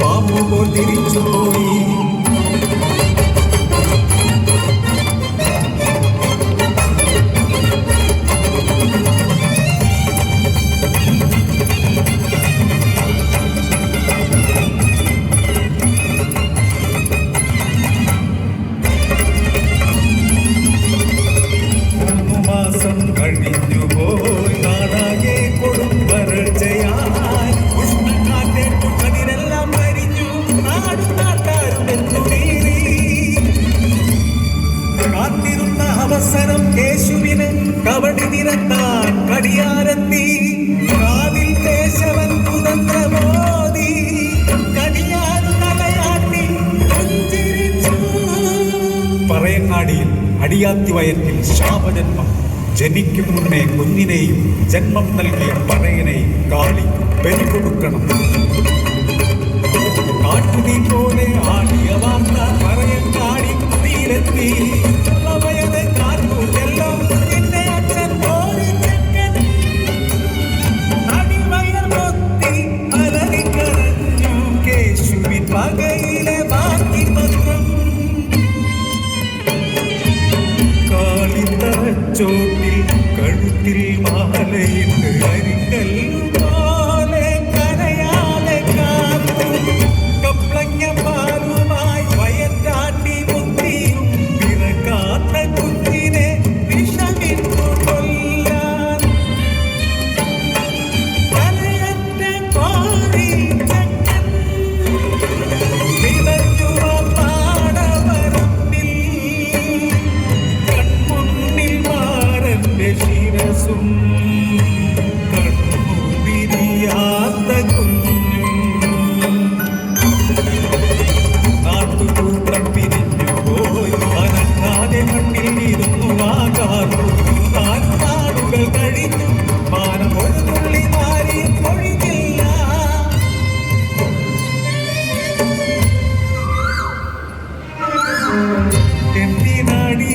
പാമ്പു പോൽ തിരിച്ചുപോയി. കഴിഞ്ഞുപോയി നാടാകെ കൊടും വരൾച്ചയായി. ഉഷ്ണക്കാറ്റേറ്റു കതിരെല്ലാം കരിഞ്ഞു. നാടും നാട്ടാരും എത്തുനീറി. കാത്തിരുന്ന അവസരം യേശുവിന് കവടി നിരത്താൻ കടിയാരെത്തി. കാതിൽ കേശവൻ കുതന്ത്രമോദി കടിയാറ് തലയാട്ടി പുഞ്ചിരിച്ചു. പറയങ്ങാടിയിൽ അടിയാത്തിവയറ്റിൽ ശാപജന്മം. ജനിക്കും മുന്നേ കുഞ്ഞിനെയും ജന്മം നൽകിയ പറയനെയും കാളിക്ക് ബലി കൊടുക്കണം. കാട്ടുതീ പോലെ ആടിയ വാർത്ത പറയങ്ങാടി കുത്തിയിലെത്തി. കാറ്റൂരെല്ലാം എന്റെ അച്ഛൻ ഓടിച്ചക്കൻ അടിവയർ പൊത്തി അലറിക്കരഞ്ഞു. കേശുവിൻ പകയിലെ ബാക്കി പത്രം കാളിത്തറച്ചോട്ടിൽ കഴുത്തിൽ മാലയിട്ട് അരിക്കല്ലുപോലെ കരയാതെ കാത്തു. കപ്ലങ്ങ പാലുമായി വയറ്റാണ്ടി മുത്തിയും പിറക്കാത്ത കുഞ്ഞിനെ വിഷമിട്ടു കൊല്ലാൻ തലയറ്റ കോഴി ചക്കൻ വിളഞ്ഞുവ പാടവരമ്പിൽ. കൺമുന്നിൽ മാറന്റെ ശിരസും കണ്ണു വിരിയാത്ത കുഞ്ഞും. നാട്ടുകൂട്ടം പിരിഞ്ഞു പോയി അനങ്ങാതെ മണ്ണിൽ ഇരുന്നു. ആ കാത്തു നാടുകൾ കഴിഞ്ഞു. മാനം ഒരു തുള്ളി മാറി ഒഴിഞ്ഞില്ല. എന്തിനാടി